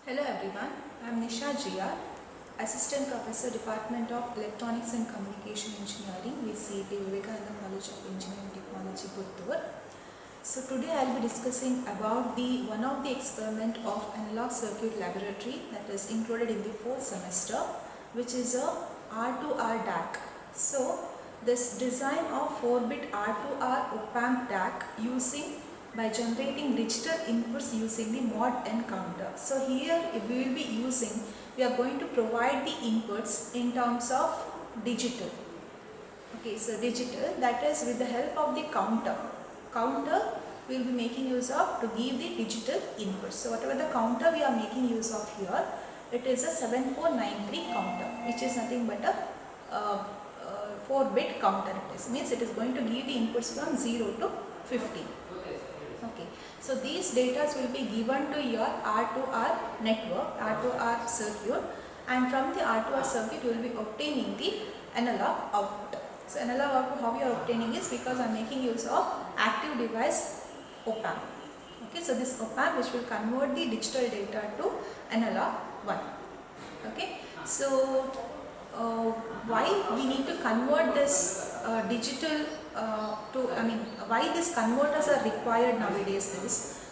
Hello everyone, I am Nisha GR, Assistant Professor, Department of Electronics and Communication Engineering with CET Vivekananda College of Engineering Technology, Puttur. So today I will be discussing about one of the experiment of analog circuit laboratory that is included in the 4th semester, which is a R2R DAC. So this design of 4-bit R2R op-amp DAC by generating digital inputs using the mod n counter. So here we are going to provide the inputs in terms of digital. Okay, so digital, that is with the help of the counter. Counter we will be making use of to give the digital inputs. So whatever the counter we are making use of here, it is a 7493 counter, which is nothing but a 4-bit counter. Means it is going to give the inputs from 0 to 50. Okay, so these data will be given to your R2R network, R2R circuit, and from the R2R circuit you will be obtaining the analog output. So analog output, how you are obtaining is because I am making use of active device op-amp. Okay, so this op-amp which will convert the digital data to analog 1. Okay, so why we need to convert this digital why these converters are required nowadays is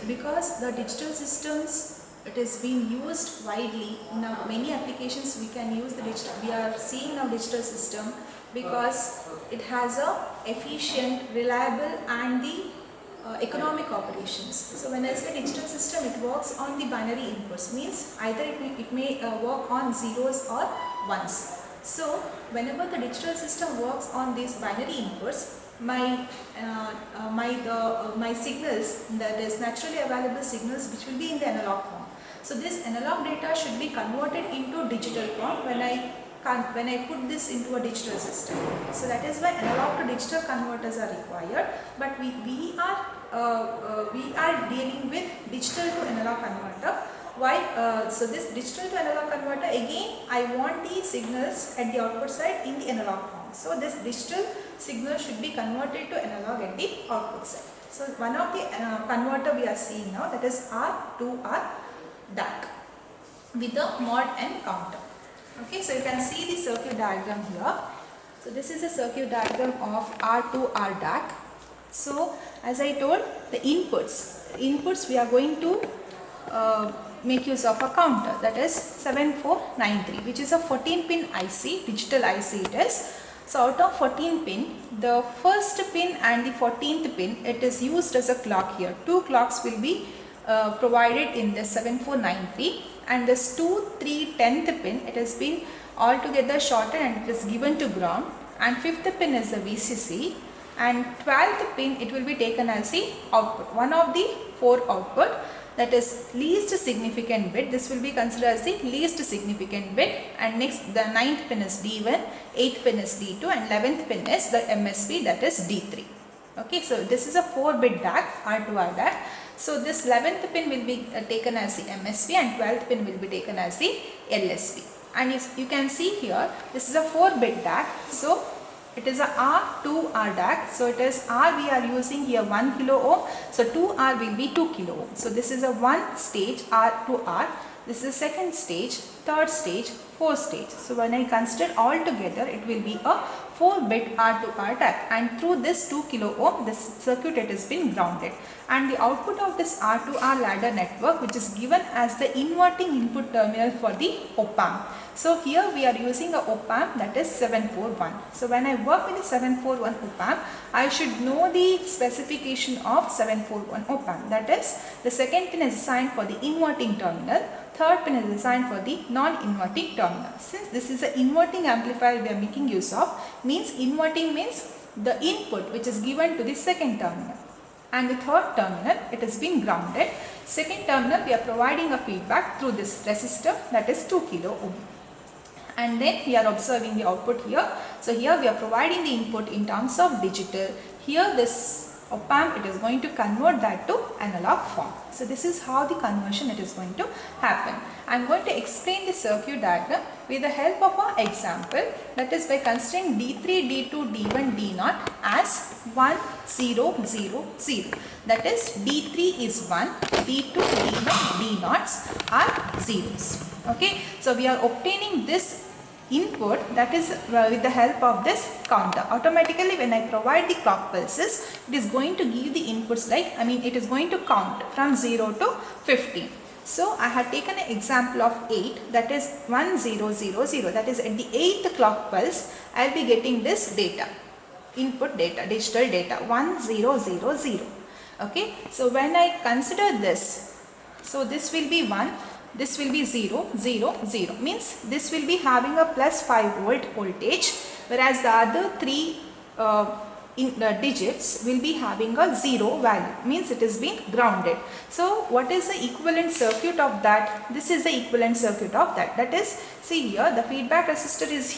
because the digital systems, it is being used widely. Now many applications we can use the digital, we are seeing now digital system because it has a efficient, reliable and the economic operations. So when I say digital system, it works on the binary inputs, means either it may work on zeros or ones. So whenever the digital system works on these binary inputs, my signals, that is naturally available signals, which will be in the analog form. So this analog data should be converted into digital form when I put this into a digital system. So that is why analog to digital converters are required. But we are dealing with digital to analog converter. Why? So this digital to analog converter, again I want the signals at the output side in the analog form. So this digital signal should be converted to analog at the output side. So one of the converter we are seeing now, that is R2R DAC with the mod n counter. Okay, so you can see the circuit diagram here. So this is a circuit diagram of R2R DAC. So as I told, the inputs we are going to make use of a counter, that is 7493, which is a 14-pin IC, digital IC it is. So out of 14 pin, the first pin and the 14th pin, it is used as a clock here. 2 clocks will be provided in the 7493, and this 2, 3, 10th pin, it has been altogether shortened and it is given to ground, and 5th pin is the VCC, and 12th pin it will be taken as the output, one of the 4 output, that is least significant bit. This will be considered as the least significant bit, and next the 9th pin is D1, 8th pin is D2, and 11th pin is the MSB, that is D3. Okay, so this is a 4-bit DAC, R2R DAC. So this 11th pin will be taken as the MSB and 12th pin will be taken as the LSB. And you can see here, this is a 4-bit DAC. So it is a R2R DAC. So it is R, we are using here 1 kilo ohm. So 2R will be 2 kilo ohm. So this is a 1 stage R2R. This is a 2nd stage, 3rd stage, 4th stage. So when I consider all together, it will be a 4-bit R2R DAC, and through this 2 kilo ohm, this circuit it has been grounded, and the output of this R2R ladder network, which is given as the inverting input terminal for the op-amp. So here we are using a op-amp, that is 741. So when I work with the 741 op-amp, I should know the specification of 741 op-amp, that is the 2nd pin is assigned for the inverting terminal, 3rd pin is assigned for the non-inverting terminal. Since this is an inverting amplifier we are making use of, means inverting means the input which is given to the 2nd terminal, and the 3rd terminal it has been grounded. 2nd terminal we are providing a feedback through this resistor, that is 2 kilo ohm. And then we are observing the output here. So here we are providing the input in terms of digital. Here this op-amp, it is going to convert that to analog form. So this is how the conversion it is going to happen. I am going to explain the circuit diagram with the help of an example, that is by considering D3, D2, D1, D0 as 1, 0, 0, 0. That is D3 is 1, D2, D1, D0s are zeros. Okay, so we are obtaining this input, that is with the help of this counter. Automatically when I provide the clock pulses, it is going to give the inputs like, it is going to count from 0 to 15. So I have taken an example of 8, that is 1, 0, 0, 0. That is at the 8th clock pulse, I will be getting this data, input data, digital data 1, 0, 0, 0. Okay, so when I consider this, so this will be 1, this will be 0, 0, 0, means this will be having a plus 5 volt voltage, whereas the other 3 digits will be having a 0 value, means it is being grounded. So what is the equivalent circuit of that? This is the equivalent circuit of that. That is, see here, the feedback resistor is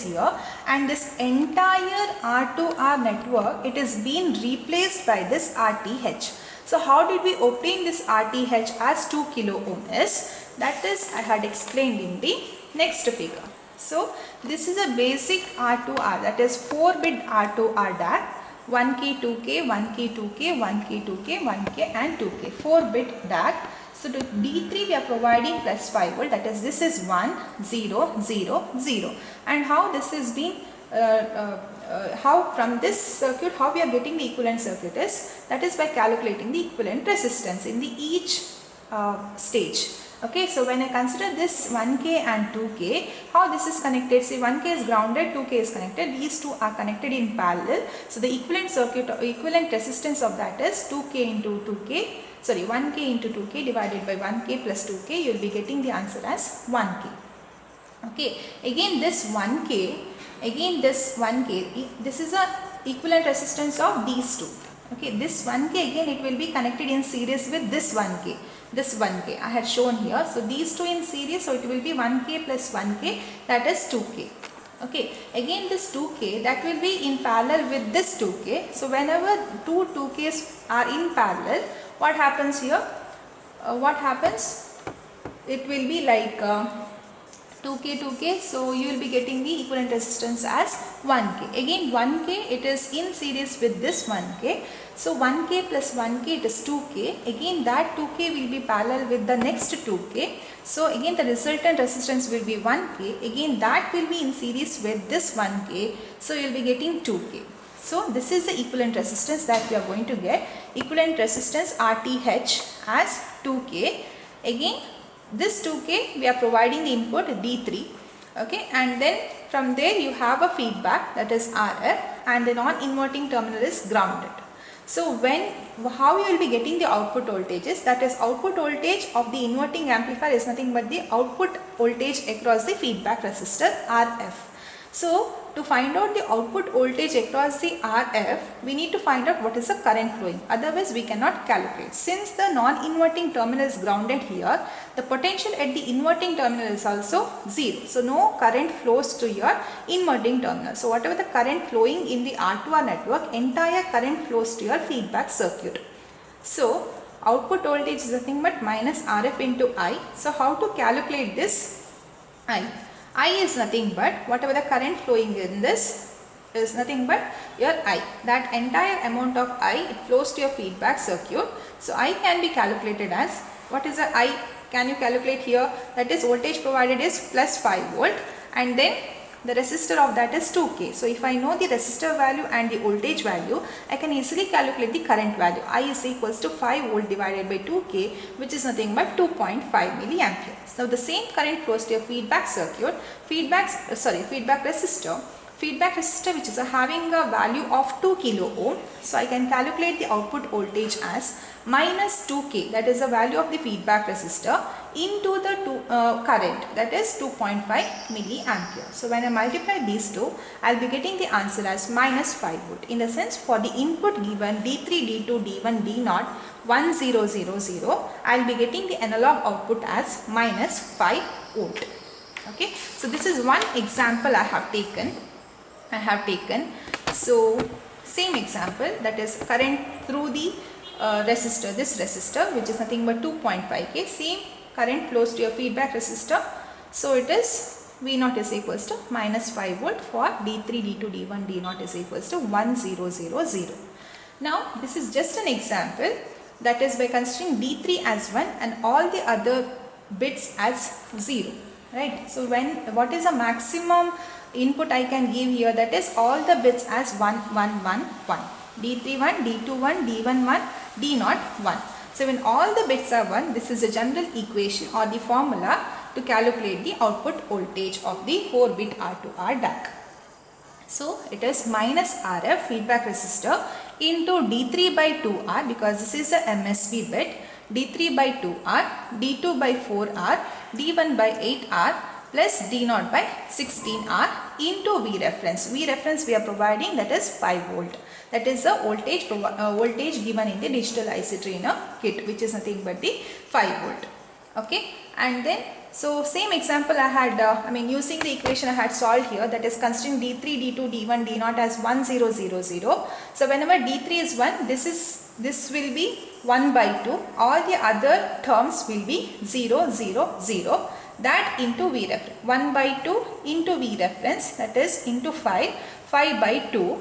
here, and this entire R2R network, it is being replaced by this RTH. So how did we obtain this RTH as 2 kilo ohm is? That is, I had explained in the next figure. So this is a basic R2R, that is 4-bit R2R DAC, 1K, 2K, 1K, 2K, 1K, 2K, 1K and 2K, 4-bit DAC. So to D3 we are providing plus 5 volt, that is this is 1, 0, 0, 0. And how this is being how from this circuit, how we are getting the equivalent circuit is, that is by calculating the equivalent resistance in the each stage. Okay, so when I consider this 1K and 2K, how this is connected? See, 1K is grounded, 2K is connected, these two are connected in parallel. So the equivalent circuit, equivalent resistance of that is 2K into 2K, sorry 1K into 2K divided by 1K plus 2K, you will be getting the answer as 1K. Okay, again this 1K, this is a equivalent resistance of these two. Okay, this 1K again it will be connected in series with this 1K. This 1K I had shown here. So these two in series, so it will be 1K plus 1K, that is 2K. Okay, again this 2K that will be in parallel with this 2K. So whenever two 2Ks are in parallel, what happens here? It will be like 2K, 2K, so you will be getting the equivalent resistance as 1K. Again 1K, it is in series with this 1K. So 1K plus 1K, it is 2K. Again that 2K will be parallel with the next 2K. So again the resultant resistance will be 1K. Again that will be in series with this 1K. So you will be getting 2K. So this is the equivalent resistance that we are going to get. Equivalent resistance RTH as 2K. Again this 2K we are providing the input D3. Okay, and then from there you have a feedback, that is RF, and the non-inverting terminal is grounded. So how you will be getting the output voltages, that is output voltage of the inverting amplifier is nothing but the output voltage across the feedback resistor RF. So to find out the output voltage across the RF, we need to find out what is the current flowing, otherwise we cannot calculate. Since the non-inverting terminal is grounded here, the potential at the inverting terminal is also 0. So no current flows to your inverting terminal. So whatever the current flowing in the R2R network, entire current flows to your feedback circuit. So output voltage is nothing but minus RF into I. So how to calculate this I? I is nothing but whatever the current flowing in this is nothing but your I. That entire amount of I, it flows to your feedback circuit. So I can be calculated as, what is the I? Can you calculate here? That is voltage provided is plus 5 volt, and then the resistor of that is 2K. So if I know the resistor value and the voltage value, I can easily calculate the current value. I is equals to 5 volt divided by 2K, which is nothing but 2.5 milliampere. So the same current flows to your feedback circuit, feedback resistor, which is having a value of 2 kilo ohm. So I can calculate the output voltage as minus 2K, that is the value of the feedback resistor, into the current, that is 2.5 milliampere. So when I multiply these two, I will be getting the answer as minus 5 volt. In the sense, for the input given D3, D2, D1, D0, 1, 0, 0, 0, I will be getting the analog output as minus 5 volt. Okay, so this is one example I have taken. So same example, that is current through the resistor, this resistor which is nothing but 2.5K, same current flows to your feedback resistor. So it is V0 is equals to minus 5 volt for D3, D2, D1, D0 is equals to 1000. Now this is just an example, that is by considering D3 as 1 and all the other bits as 0, right. So what is the maximum input I can give here, that is all the bits as 1, 1, 1, 1, D3 1, D2 1, D1 1, D0 1. So when all the bits are 1, this is the general equation or the formula to calculate the output voltage of the 4-bit R2R DAC. So it is minus RF feedback resistor into D3 by 2R, because this is a MSB bit, D3 by 2R, D2 by 4R, D1 by 8R plus D0 by 16R into V reference. V reference we are providing, that is 5 volt. That is the voltage given in the digital IC trainer kit, which is nothing but the 5 volt. Okay, and then so same example I had, using the equation I had solved here, that is considering D3, D2, D1, D0 as 1000. So whenever D3 is 1, this will be 1 by 2. All the other terms will be 0, 0, 0. That into V reference. 1 by 2 into V reference, that is into 5, 5 by 2.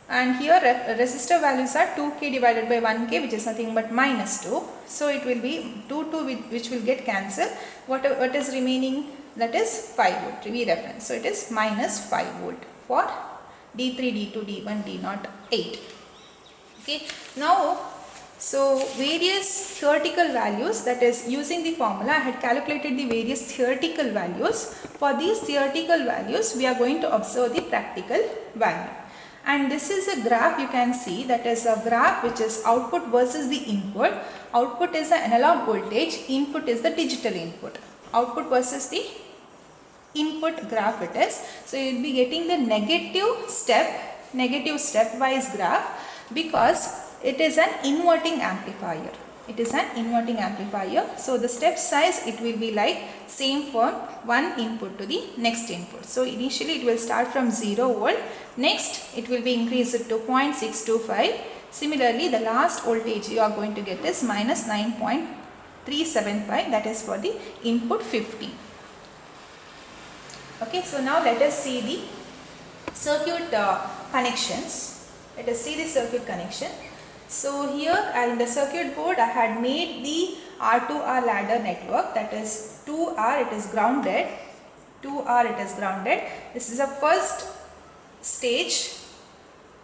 And here resistor values are 2K divided by 1K, which is nothing but minus 2. So it will be 2 which will get cancelled. What is remaining, that is 5 volt V reference. So it is minus 5 volt for D3, D2, D1, D0, 8. Okay. Now, so various theoretical values, that is using the formula I had calculated the various theoretical values. For these theoretical values we are going to observe the practical value. And this is a graph you can see, that is a graph which is output versus the input. Output is the analog voltage, input is the digital input. Output versus the input graph it is. So you will be getting the negative stepwise graph, because it is an inverting amplifier. It is an inverting amplifier. So the step size, it will be like same from one input to the next input. So initially it will start from 0 volt. Next it will be increased to 0.625. Similarly the last voltage you are going to get is minus 9.375. That is for the input 15. Okay, so now let us see the circuit connections. Let us see the circuit connection. So here in the circuit board I had made the R2R ladder network, that is 2R it is grounded, 2R it is grounded. This is a first stage,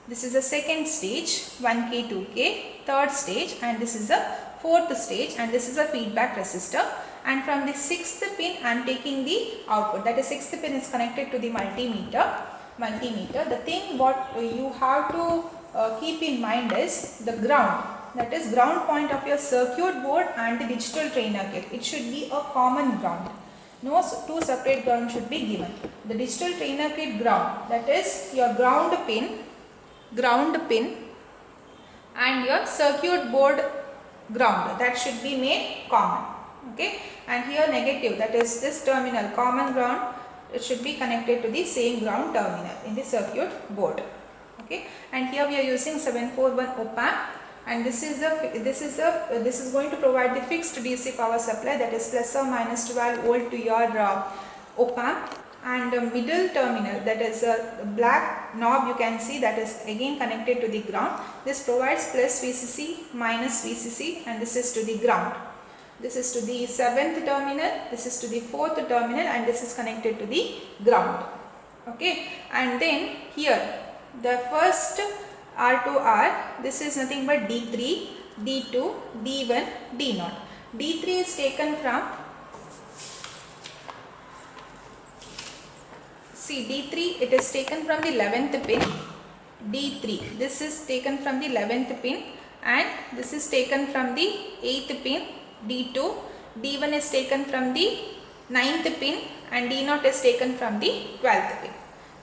this is a second stage, 1K, 2K, third stage, and this is a fourth stage, and this is a feedback resistor. And from the sixth pin I am taking the output, that is sixth pin is connected to the multimeter. The thing what you have to keep in mind is the ground, that is ground point of your circuit board and the digital trainer kit. It should be a common ground. No two separate ground should be given. The digital trainer kit ground, that is your ground pin and your circuit board ground, that should be made common. Okay, and here negative, that is this terminal common ground, it should be connected to the same ground terminal in the circuit board. Okay, and here we are using 741 op amp, and this is going to provide the fixed DC power supply, that is plus or minus 12 volt to your op amp. And the middle terminal, that is a black knob you can see, that is again connected to the ground. This provides plus VCC, minus VCC, and this is to the ground. This is to the 7th terminal, this is to the 4th terminal, and this is connected to the ground. Okay, and then here the first R2R, this is nothing but D3, D2, D1, D0. D3 is taken from, see D3 it is taken from the 11th pin, D3 this is taken from the 11th pin, and this is taken from the 8th pin, D2, D1 is taken from the 9th pin, and D0 is taken from the 12th pin.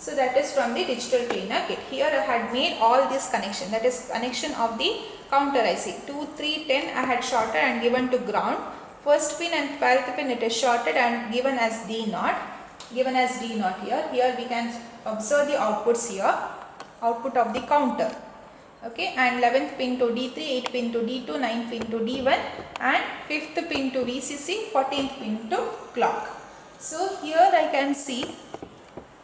So that is from the digital trainer kit. Here I had made all this connection, that is connection of the counter IC. 2, 3, 10 I had shorted and given to ground. First pin and 12th pin it is shorted and given as D0. Given as D0 here. Here we can observe the outputs here. Output of the counter. Okay, and 11th pin to D3, 8th pin to D2, 9th pin to D1 and 5th pin to VCC, 14th pin to clock. So here I can see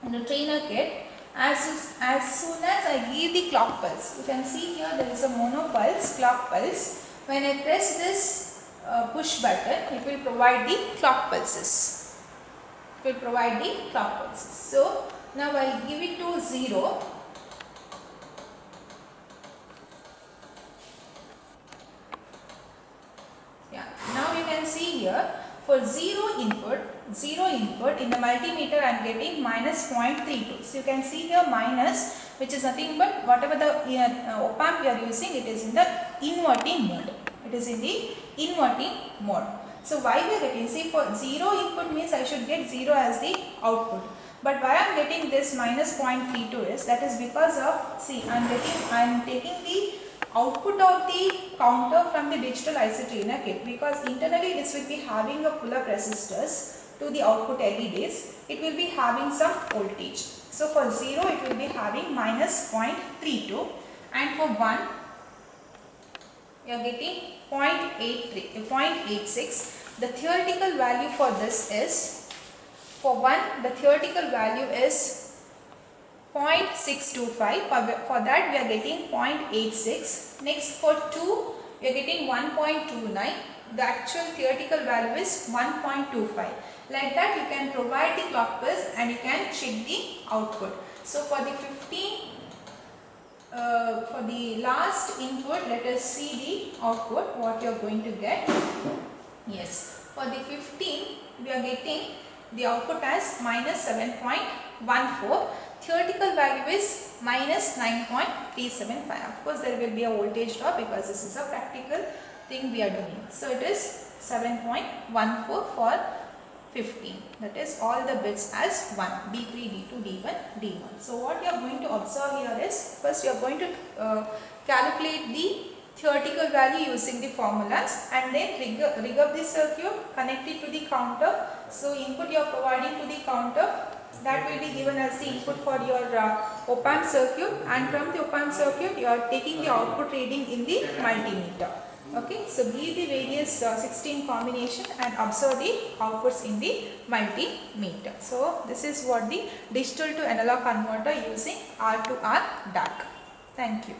in the trainer kit, as soon as I give the clock pulse, you can see here there is a mono pulse, clock pulse. When I press this push button, it will provide the clock pulses. It will provide the clock pulses. So now I give it to 0. Yeah. Now you can see here for 0 input in the multimeter I am getting minus 0.32. So you can see here minus, which is nothing but whatever the op amp we are using, it is in the inverting mode. It is in the inverting mode. So why we are getting, see, for 0 input means I should get 0 as the output. But why I am getting this minus 0.32 is, that is because of, see, I am taking the output of the counter from the digital IC trainer kit, because internally this will be having a pull-up resistors to the output LEDs. It will be having some voltage. So for 0 it will be having minus 0.32, and for 1 you are getting 0.86. The theoretical value for this is, for 1 the theoretical value is 0.625, for that we are getting 0.86. Next for 2 we are getting 1.29. The actual theoretical value is 1.25. Like that you can provide the clock pulse and you can check the output. So for the 15, for the last input, let us see the output what you are going to get. Yes, for the 15 we are getting the output as minus 7.14. Theoretical value is minus 9.375. Of course, there will be a voltage drop because this is a practical thing we are doing. So it is 7.14 for 15. That is all the bits as 1, D3, D2, D1, D1. So what you are going to observe here is, first you are going to calculate the theoretical value using the formulas, and then rig up the circuit, connect it to the counter. So input you are providing to the counter, that will be given as the input for your op amp circuit, and from the op amp circuit you are taking the output reading in the multimeter. Okay, so give the various 16 combination and observe the outputs in the multimeter. So this is what the digital to analog converter using R to R DAC. Thank you.